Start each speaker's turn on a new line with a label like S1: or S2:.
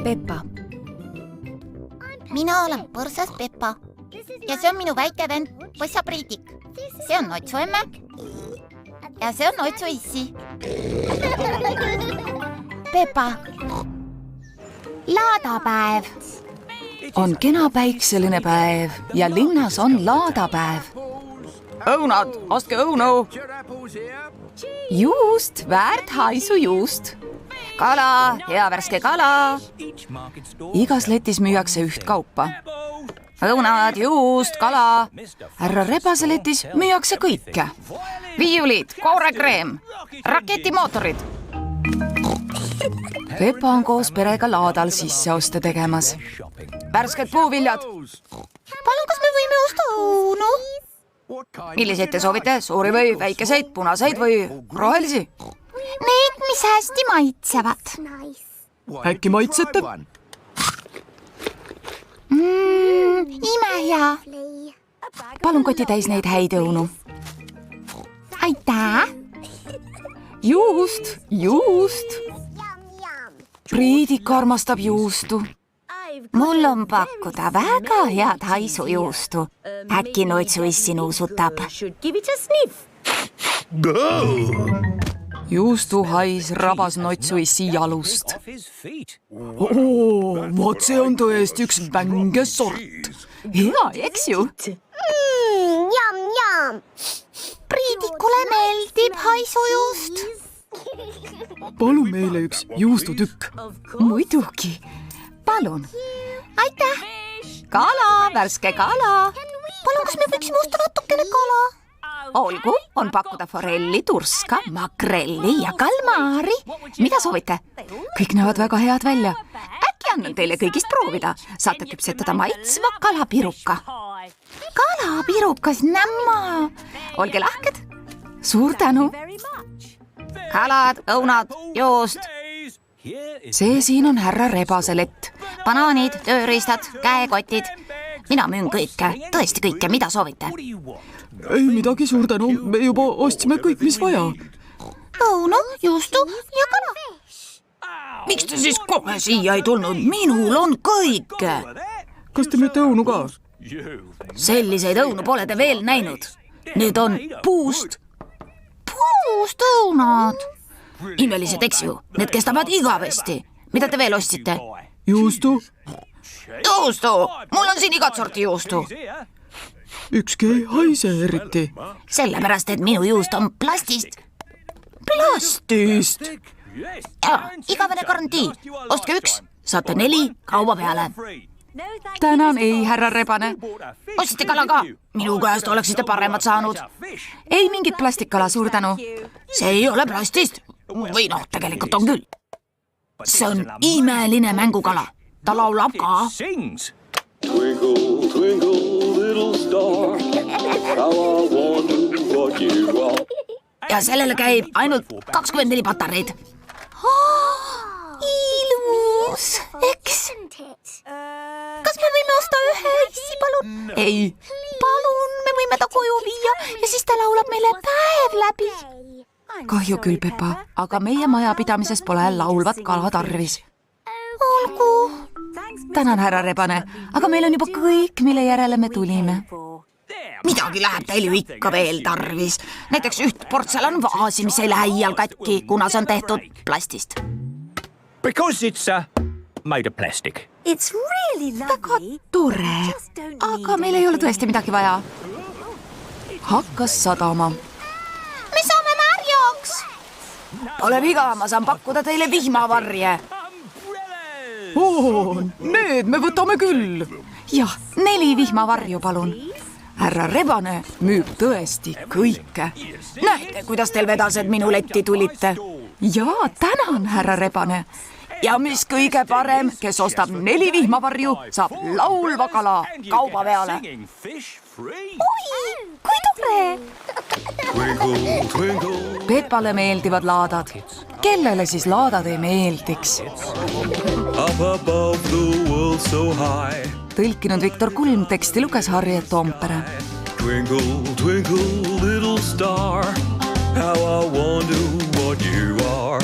S1: Peppa.
S2: Mina olen põrsas Peppa ja see on minu väike vend Põssa Priidik. See on Otsu emme ja see on Otsu issi. Peppa. Laadapäev.
S1: On kena päikseline päev ja linnas on laadapäev. Õunad, ostke õunu. Juust, väärt haisu juust. Kala, hea värske kala. Igas letis müüakse üht kaupa. Õunad, juust, kala. Härra Rebase letis müüakse kõike. Viiulid, koorekreem, raketimootorid. Peppa on koos perega laadal sisseoste tegemas. Värsked puuviljad.
S2: Palun, kas me võime osta õunu?
S1: Milliseid te soovite? Suuri või väikeseid, punaseid või rohelisi?
S2: Need, mis hästi maitsevad.
S1: Äkki maitsete?
S2: Imehea.
S1: Palun koti täis neid häid õunu.
S2: Aitäh.
S1: Juust, juust. Priidik armastab juustu.
S2: Mul on pakkuda väga head haisujuustu. Äkki Otsu issi nuusutab.
S1: Juustuhais rabas Otsu issi jalust. Vot see on tõesti üks vänge sort. Hea, eks ju?
S2: Priidikule meeldib haisujuust.
S1: Palun meile üks juustutükk. Muidugi. Palun.
S2: Aitäh.
S1: Kala, värske kala.
S2: Palun, kas me võiksime osta natukene kala?
S1: Olgu, on pakkuda forelli, turska, makrelli ja kalmaari. Mida soovite? Kõik näevad väga head välja. Äkki annan teile kõigist proovida. Saate küpsetada maitsva kalapiruka.
S2: Kalapirukas nämma.
S1: Olge lahked. Suur tänu. Kalad, õunad, juust. See siin on härra Rebase lett.
S2: Banaanid, tööriistad, käekotid. Mina müün kõike, tõesti kõike, mida soovite.
S1: Ei midagi, suur tänu. Me juba ostsime kõik, mis vaja.
S2: Õunu, juustu ja kala.
S1: Miks te siis kohe siia ei tulnud? Minul on kõike. Kas te müüte õunu ka? Selliseid õunu pole te veel näinud. Need on puust.
S2: Puust õunad.
S1: Imelised, eks ju? Need kestavad igavesti. Mida te veel ostsite?
S3: Juustu.
S1: Juustu! Mul on siin igat sorti juustu.
S3: Ükski ei haise eriti.
S1: Sellepärast, et minu juust on plastist.
S3: Plastist?
S1: Ja, igavene garantii. Ostke üks, saate 4 kauba peale.
S3: Tänan ei, härra Rebane.
S1: Ostsite kala ka? Minu käest oleksite paremat saanud. Ei mingit plastikkala, suur tänu. See ei ole plastist. Või noh, tegelikult on küll. See on imeline mängukala. Ta laulab ka.
S4: Twinkle, twinkle, little star, how I wonder what you are.
S1: Ja sellele käib ainult 24 patareid.
S2: Ilus, eks? Kas me võime osta ühe issi, palun?
S1: Ei.
S2: Palun, me võime ta koju viia ja siis ta laulab meile päev läbi.
S1: Kahju küll, Peppa, aga meie majapidamises pole laulvat kala tarvis.
S2: Olgu.
S1: Tänan, härra Rebane, aga meil on juba kõik, mille järele me tulime. Midagi läheb teil ju ikka veel tarvis. Näiteks üht portselanvaasi, mis ei lähe iial katki, kuna see on tehtud plastist.
S5: Because it's made of plastic.
S6: It's really
S1: Väga
S6: lovely.
S1: tore, aga meil ei ole tõesti midagi vaja. Hakkas sadama.
S2: Me saame märjaks.
S1: Pole viga, ma saan pakkuda teile vihmavarje. Need me võtame küll. Jah, 4 vihmavarju, palun. Härra Rebane müüb tõesti kõike. Näete, kuidas teil vedased minu letti tulite? Jaa, tänan, härra Rebane. Ja mis kõige parem, kes ostab 4 vihmavarju, saab laulva kala kauba peale.
S2: Oi, kui tore.
S4: Twinkle, twinkle.
S1: Peppale meeldivad laadad. Kellele siis laadad ei meeldiks?
S4: Up above the world so high.
S1: Tõlkinud Viktor Kulm, teksti luges Harriet Toompere.
S4: Twinkle, twinkle, little star, how I wonder what you are.